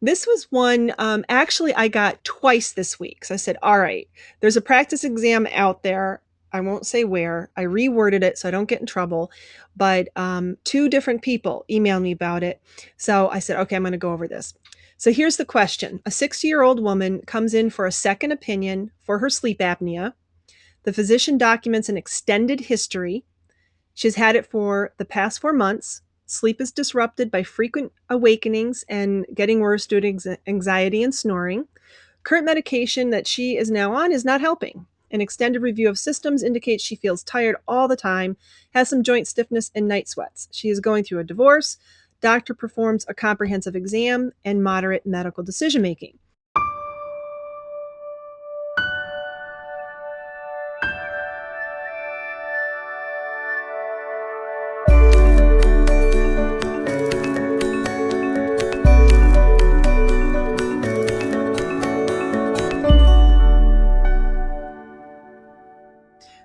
This was one, actually, I got twice this week. So I said, all right, there's a practice exam out there. I won't say where. I reworded it so I don't get in trouble. But two different people emailed me about it. So I said, okay, I'm going to go over this. So here's the question. A 60-year-old woman comes in for a second opinion for her sleep apnea. The physician documents an extended history. She's had it for the past 4 months. Sleep is disrupted by frequent awakenings and getting worse due to anxiety and snoring. Current medication that she is now on is not helping. An extended review of systems indicates she feels tired all the time, has some joint stiffness and night sweats. She is going through a divorce. Doctor performs a comprehensive exam and moderate medical decision making.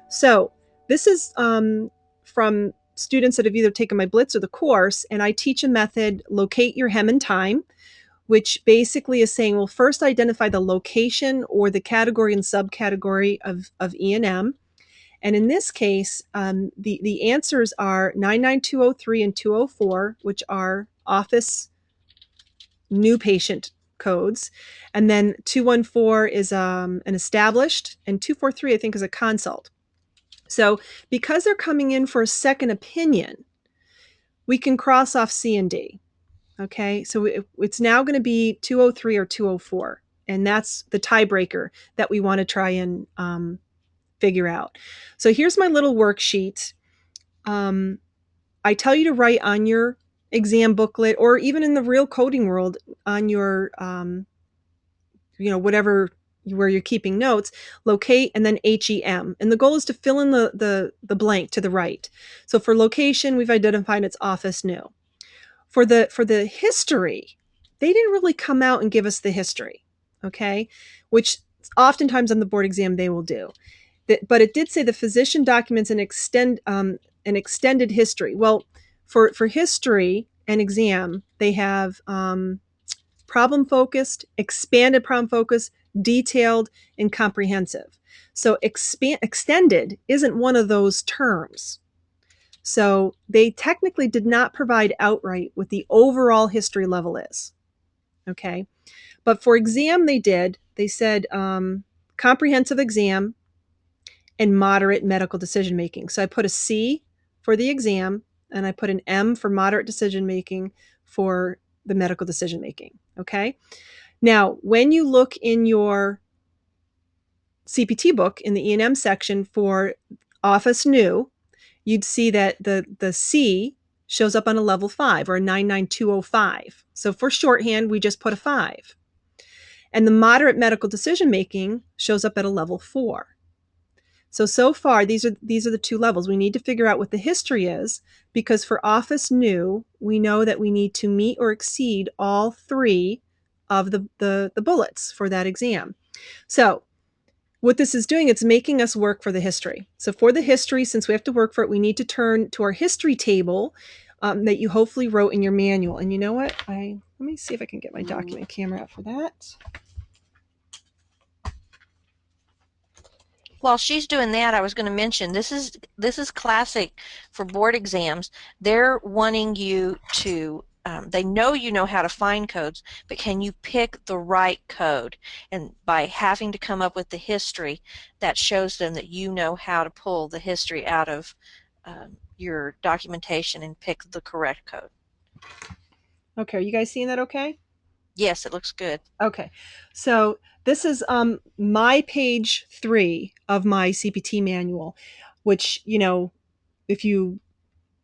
So this is from students that have either taken my Blitz or the course, and I teach a method, locate your hem and time, which basically is saying, well, first identify the location or the category and subcategory of E&M. And in this case, the answers are 99203 and 204, which are office new patient codes. And then 214 is an established, and 243, I think, is a consult. So because they're coming in for a second opinion, we can cross off C and D. Okay, so it's now going to be 203 or 204. And that's the tiebreaker that we want to try and figure out. So here's my little worksheet. I tell you to write on your exam booklet, or even in the real coding world on your, whatever, where you're keeping notes, locate and then HEM. And the goal is to fill in the blank to the right. So for location, we've identified it's office new. For the history, they didn't really come out and give us the history, okay? Which oftentimes on the board exam they will do. But it did say the physician documents an extended history. Well, for history and exam, they have problem focused, expanded problem focused, detailed, and comprehensive. So extended isn't one of those terms. So they technically did not provide outright what the overall history level is. Okay. But for exam, they did. They said comprehensive exam and moderate medical decision making. So I put a C for the exam, and I put an M for moderate decision making for the medical decision making. Okay. Now, when you look in your CPT book in the E&M section for office new, you'd see that the C shows up on a level 5 or a 99205. So for shorthand, we just put a 5. And the moderate medical decision making shows up at a level 4. So far, these are the two levels. We need to figure out what the history is, because for office new, we know that we need to meet or exceed all 3 of the bullets for that exam. So what this is doing, it's making us work for the history. So for the history, since we have to work for it, we need to turn to our history table that you hopefully wrote in your manual. And you know what? Let me see if I can get my document camera out for that. While she's doing that, I was going to mention this is classic for board exams. They're wanting you to they know you know how to find codes, but can you pick the right code? And by having to come up with the history, that shows them that you know how to pull the history out of your documentation and pick the correct code. Okay, are you guys seeing that okay? Yes, it looks good. Okay, so this is my page 3 of my CPT manual, which, if you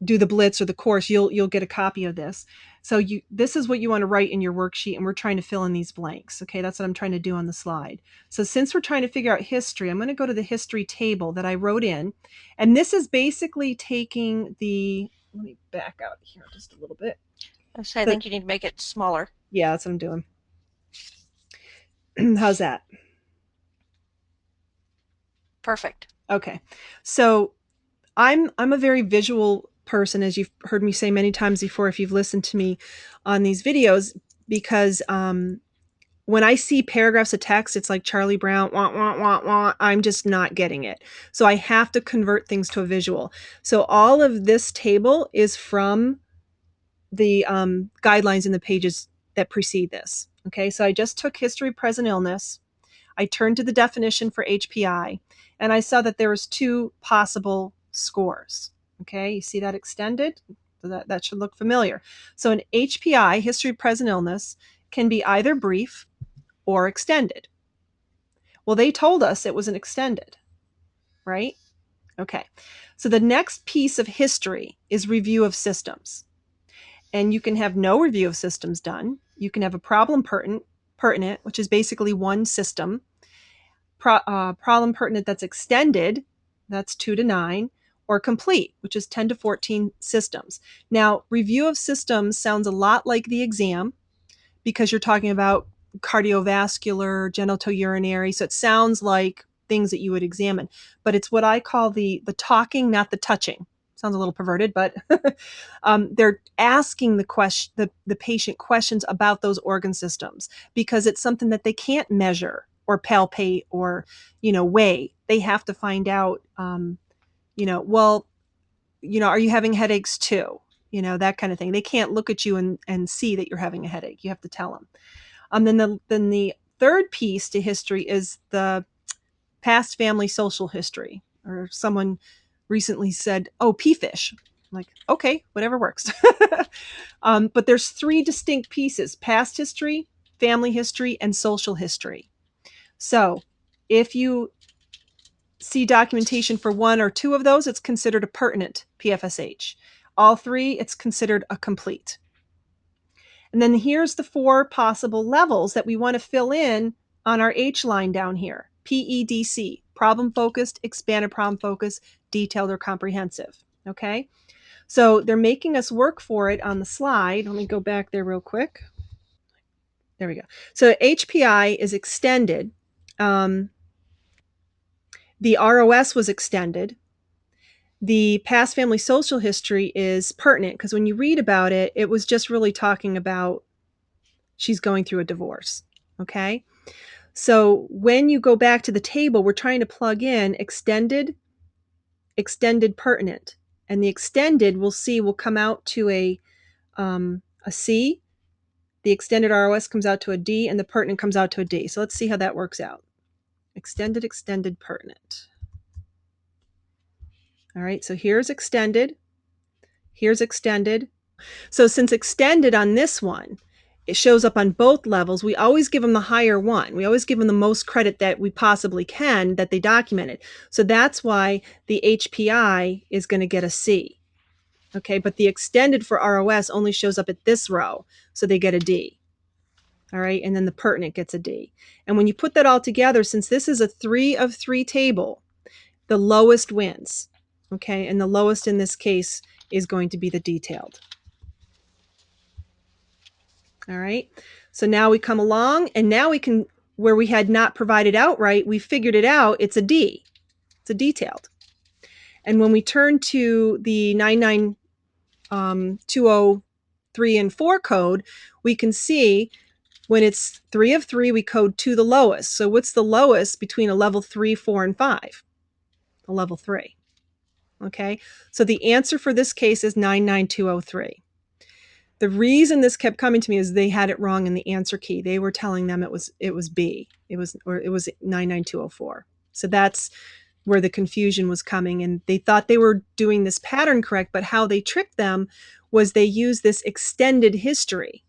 do the Blitz or the course, you'll get a copy of this. So this is what you want to write in your worksheet, and we're trying to fill in these blanks. Okay, that's what I'm trying to do on the slide. So since we're trying to figure out history, I'm going to go to the history table that I wrote in, and this is basically taking let me back out here just a little bit. I think you need to make it smaller. Yeah, that's what I'm doing. How's that? Perfect. Okay, so I'm a very visual person, as you've heard me say many times before if you've listened to me on these videos. because when I see paragraphs of text, it's like Charlie Brown, wah, wah, wah, wah. I'm just not getting it. So I have to convert things to a visual. So all of this table is from the guidelines in the pages that precede this. Okay, so I just took history, present, illness. I turned to the definition for HPI, and I saw that there was two possible scores. Okay, you see that extended? So that should look familiar. So an HPI, history, present, illness, can be either brief or extended. Well, they told us it was an extended, right? Okay. So the next piece of history is review of systems. And you can have no review of systems done. You can have a problem pertinent, which is basically one system. Problem pertinent that's extended, that's 2 to 9, or complete, which is 10 to 14 systems. Now, review of systems sounds a lot like the exam because you're talking about cardiovascular, genitourinary, so it sounds like things that you would examine, but it's what I call the talking, not the touching. Sounds a little perverted, but they're asking the patient questions about those organ systems because it's something that they can't measure or palpate or weigh. They have to find out, well, are you having headaches too? That kind of thing. They can't look at you and see that you're having a headache. You have to tell them. Then the third piece to history is the past family social history. Or someone recently said, "Oh, PFISH." I'm like, okay, whatever works. But there's three distinct pieces: past history, family history, and social history. So if you see documentation for one or two of those, it's considered a pertinent PFSH. All three, it's considered a complete. And then here's the four possible levels that we want to fill in on our H line down here. PEDC, problem focused, expanded problem focused, detailed or comprehensive. Okay, so they're making us work for it on the slide. Let me go back there real quick. There we go. So HPI is extended. The ROS was extended. The past family social history is pertinent because when you read about it, it was just really talking about she's going through a divorce. Okay. So when you go back to the table, we're trying to plug in extended pertinent. And the extended we'll see will come out to a C. The extended ROS comes out to a D, and the pertinent comes out to a D. So let's see how that works out. Extended pertinent. All right, so here's extended. Here's extended. So since extended on this one, it shows up on both levels, we always give them the higher one. We always give them the most credit that we possibly can that they documented. So that's why the HPI is going to get a C. Okay, but the extended for ROS only shows up at this row, so they get a D. All right, and then the pertinent gets a D. And when you put that all together, since this is a 3 of 3 table, the lowest wins. Okay, and the lowest in this case is going to be the detailed. All right, so now we come along and now we can, where we had not provided outright, we figured it out, it's a D. It's a detailed. And when we turn to the 99203 and 4 code, we can see when it's 3 of 3, we code to the lowest. So what's the lowest between a level 3, 4, and 5? A level 3. Okay, so the answer for this case is 99203. The reason this kept coming to me is they had it wrong in the answer key. They were telling them it was B. It was 99204. So that's where the confusion was coming, and they thought they were doing this pattern correct, but how they tricked them was they used this extended history.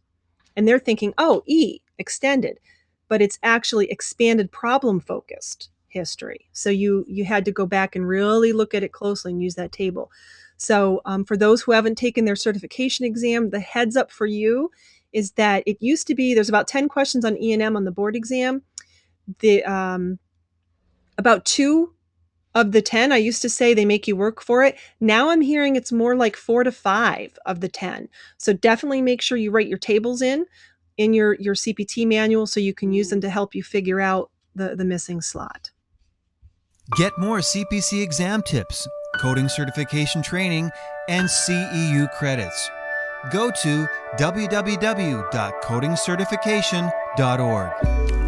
And they're thinking, oh, E, extended, but it's actually expanded problem focused history. So you had to go back and really look at it closely and use that table. So for those who haven't taken their certification exam, the heads up for you is that it used to be there's about 10 questions on E&M on the board exam. About 2 of the 10, I used to say they make you work for it. Now I'm hearing it's more like 4 to 5 of the 10. So definitely make sure you write your tables in your CPT manual so you can use them to help you figure out the missing slot. Get more CPC exam tips, coding certification training, and CEU credits. go to www.codingcertification.org.